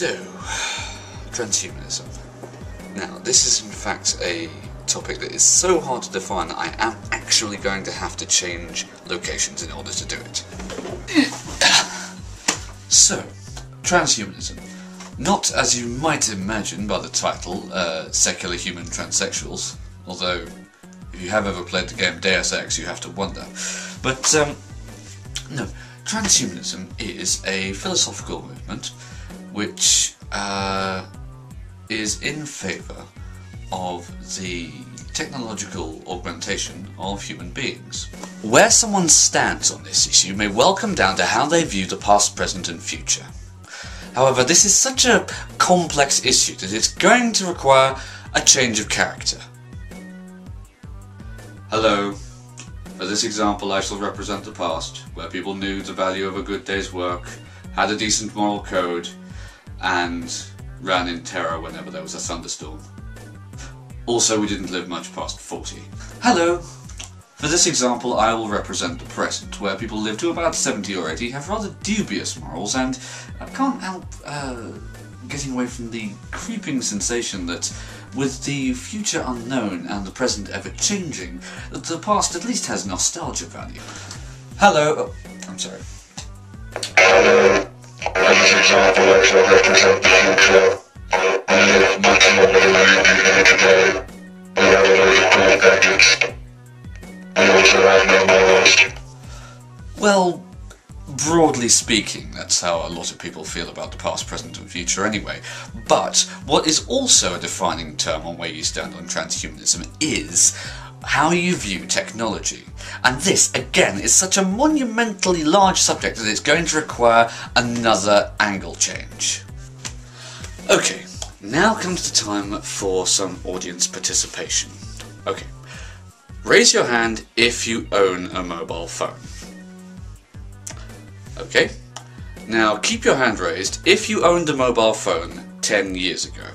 So, transhumanism. Now, this is in fact a topic that is so hard to define that I am actually going to have to change locations in order to do it. So, transhumanism. Not, as you might imagine by the title, secular human transsexuals, although if you have ever played the game Deus Ex you have to wonder. But, no, transhumanism is a philosophical movement which is in favour of the technological augmentation of human beings. Where someone stands on this issue may well come down to how they view the past, present and future. However, this is such a complex issue that it's going to require a change of character. Hello. For this example I shall represent the past, where people knew the value of a good day's work, had a decent moral code, and ran in terror whenever there was a thunderstorm. Also, we didn't live much past 40. Hello! For this example I will represent the present, where people live to about 70 or 80, have rather dubious morals, and I can't help getting away from the creeping sensation that with the future unknown and the present ever-changing, that the past at least has nostalgia value. Hello! Oh, I'm sorry. Hello. For this example I shall represent the future. We live much longer than we do today. We have a load of cool gadgets. We also have no morals. Well, broadly speaking, that's how a lot of people feel about the past, present and future anyway. But what is also a defining term on where you stand on transhumanism is how you view technology. And this, again, is such a monumentally large subject that it's going to require another angle change. Okay, now comes the time for some audience participation. Okay, raise your hand if you own a mobile phone. Okay, now keep your hand raised if you owned a mobile phone 10 years ago.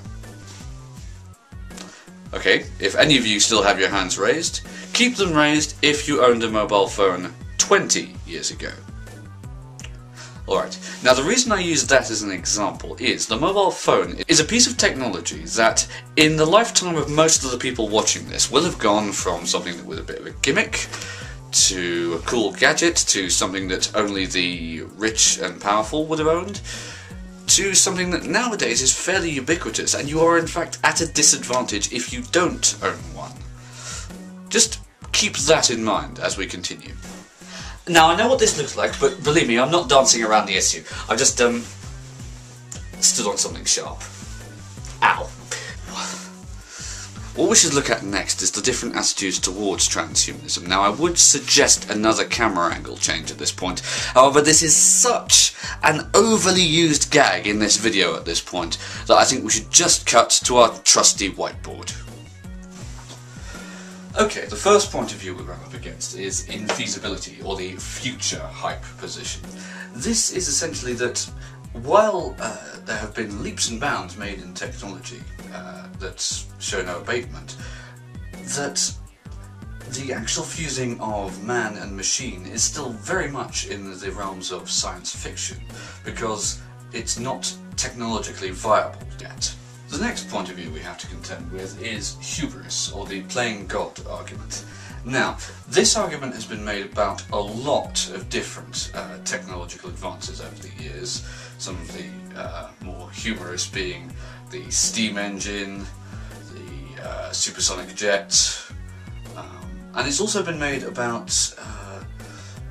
Okay, if any of you still have your hands raised, keep them raised if you owned a mobile phone 20 years ago. Alright, now the reason I use that as an example is the mobile phone is a piece of technology that in the lifetime of most of the people watching this will have gone from something that was a bit of a gimmick to a cool gadget to something that only the rich and powerful would have owned, to something that nowadays is fairly ubiquitous, and you are in fact at a disadvantage if you don't own one. Just keep that in mind as we continue. Now, I know what this looks like, but believe me, I'm not dancing around the issue. I've just, stood on something sharp. Ow. What we should look at next is the different attitudes towards transhumanism. Now, I would suggest another camera angle change at this point. However, this is such an overly used gag in this video at this point that I think we should just cut to our trusty whiteboard. Okay, the first point of view we run up against is infeasibility, or the future hype position. This is essentially that while there have been leaps and bounds made in technology that show no abatement, that the actual fusing of man and machine is still very much in the realms of science fiction, because it's not technologically viable yet. The next point of view we have to contend with is hubris, or the playing God argument. Now, this argument has been made about a lot of different technological advances over the years, some of the more humorous being the steam engine, the supersonic jet, and it's also been made about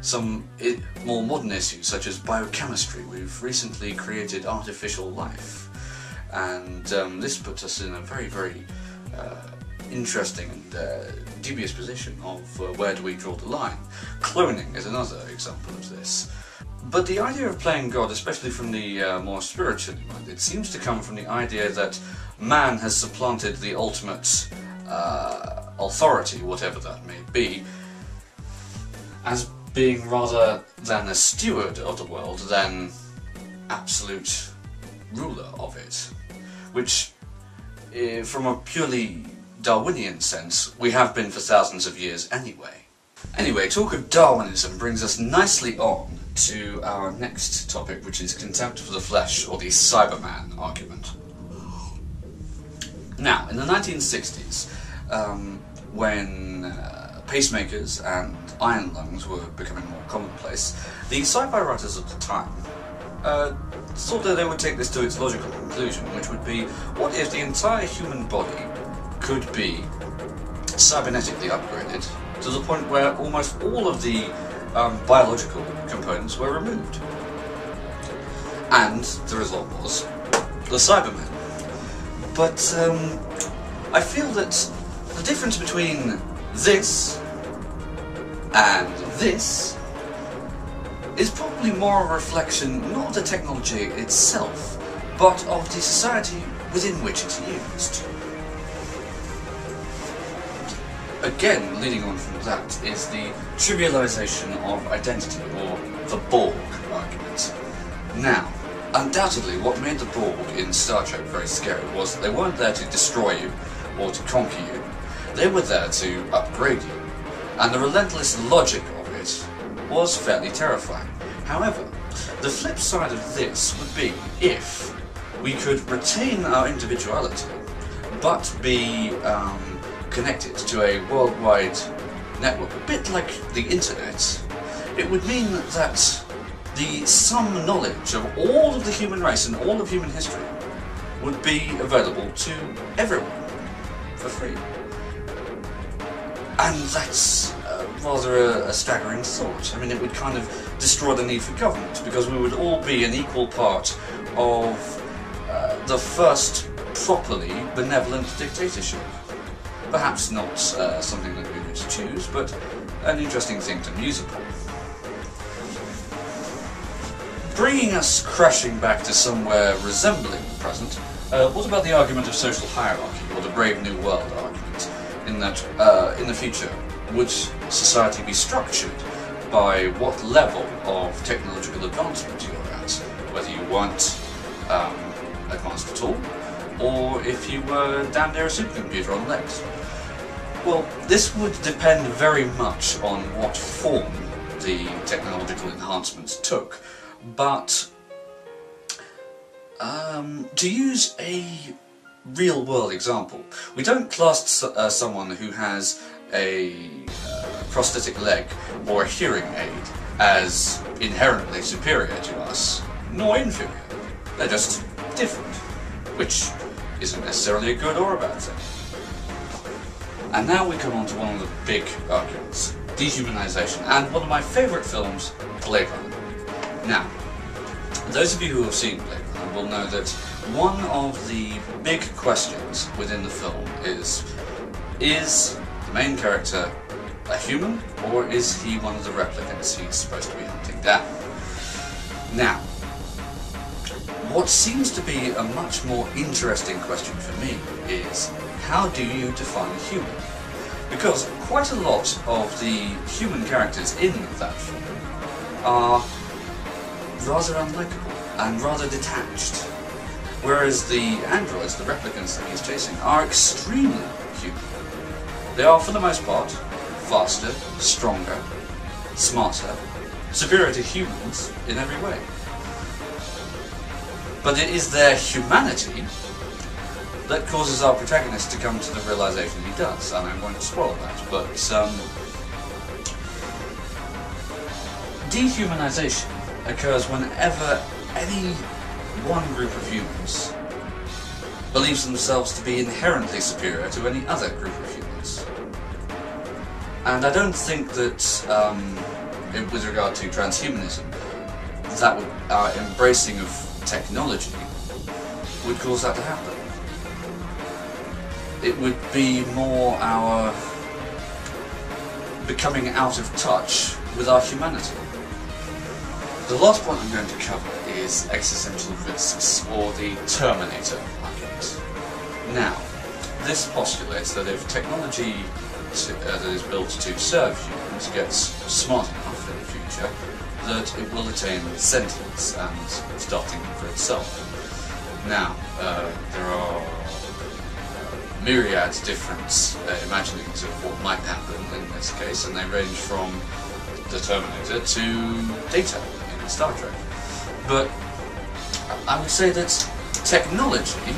some more modern issues such as biochemistry. We've recently created artificial life, and this puts us in a very, very interesting and dubious position of where do we draw the line. Cloning is another example of this. But the idea of playing God, especially from the more spiritually minded, seems to come from the idea that man has supplanted the ultimate authority, whatever that may be, as being rather than a steward of the world than absolute ruler of it. Which, from a purely Darwinian sense, we have been for thousands of years anyway. Anyway, talk of Darwinism brings us nicely on to our next topic, which is contempt for the flesh, or the Cyberman argument. Now, in the 1960s, when pacemakers and iron lungs were becoming more commonplace, the sci-fi writers at the time thought that they would take this to its logical conclusion, which would be, what if the entire human body could be cybernetically upgraded to the point where almost all of the biological components were removed? And the result was the Cybermen. But I feel that the difference between this and this is probably more a reflection not of the technology itself, but of the society within which it's used. Again, leading on from that is the trivialization of identity, or the Borg argument. Now, undoubtedly what made the Borg in Star Trek very scary was that they weren't there to destroy you or to conquer you. They were there to upgrade you, and the relentless logic of it was fairly terrifying. However, the flip side of this would be if we could retain our individuality, but be connected to a worldwide network, a bit like the internet. It would mean that the sum knowledge of all of the human race and all of human history would be available to everyone for free. And that's rather a staggering thought. I mean, it would kind of destroy the need for government, because we would all be an equal part of the first properly benevolent dictatorship. Perhaps not something that we would choose, but an interesting thing to muse upon. Bringing us crashing back to somewhere resembling the present, what about the argument of social hierarchy, or the Brave New World argument, in that, in the future, would society be structured by what level of technological advancement you're at, whether you weren't advanced at all, or if you were damn near a supercomputer on legs? Well, this would depend very much on what form the technological enhancements took, but to use a real-world example, we don't class someone who has a prosthetic leg or a hearing aid as inherently superior to us, nor inferior. They're just different, which isn't necessarily a good or a bad thing. And now we come on to one of the big arguments, dehumanization, and one of my favourite films, Blade Runner. Now, those of you who have seen Blade Runner will know that one of the big questions within the film is the main character a human, or is he one of the replicants he's supposed to be hunting down? Now, what seems to be a much more interesting question for me is, how do you define human? Because quite a lot of the human characters in that film are rather unlikable and rather detached, whereas the androids, the replicants that he's chasing, are extremely human. They are, for the most part, faster, stronger, smarter, superior to humans in every way. But it is their humanity that causes our protagonist to come to the realization he does, and I'm going to spoil that, but dehumanization occurs whenever any one group of humans believes themselves to be inherently superior to any other group of humans. And I don't think that, with regard to transhumanism, that would, our embracing of technology would cause that to happen. It would be more our becoming out of touch with our humanity. The last point I'm going to cover is existential risks, or the Terminator argument. Now, this postulates that if technology that is built to serve humans gets smart enough in the future, that it will attain sentience and start thinking for itself. Now, there are myriad different imaginings of what might happen in this case, and they range from the Terminator to Data in Star Trek. But I would say that technology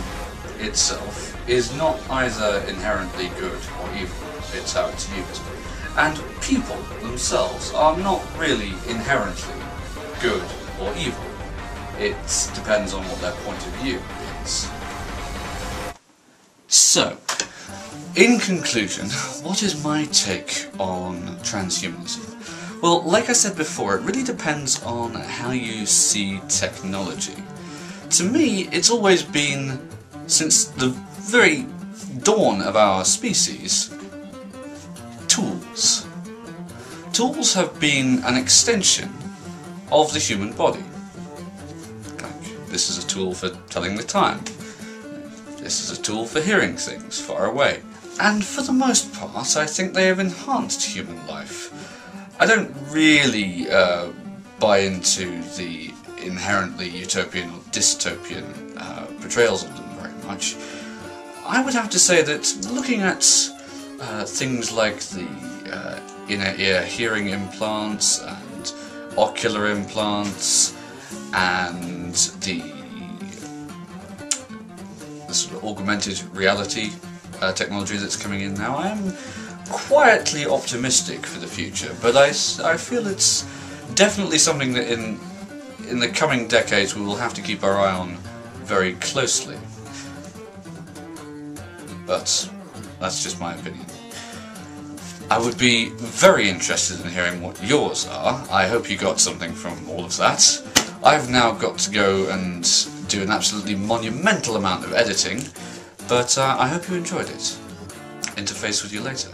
itself is not either inherently good or evil, it's how it's used. And people themselves are not really inherently good or evil. It depends on what their point of view is. So, in conclusion, what is my take on transhumanism? Well, like I said before, it really depends on how you see technology. To me, it's always been, since the very dawn of our species, tools. Tools have been an extension of the human body. Like, this is a tool for telling the time. This is a tool for hearing things far away. And for the most part, I think they have enhanced human life. I don't really buy into the inherently utopian or dystopian portrayals of them very much. I would have to say that looking at things like the inner ear hearing implants and ocular implants and the sort of augmented reality technology that's coming in now, I am quietly optimistic for the future, but I feel it's definitely something that in the coming decades we will have to keep our eye on very closely. But that's just my opinion. I would be very interested in hearing what yours are. I hope you got something from all of that. I've now got to go and do an absolutely monumental amount of editing, but I hope you enjoyed it. Interface with you later.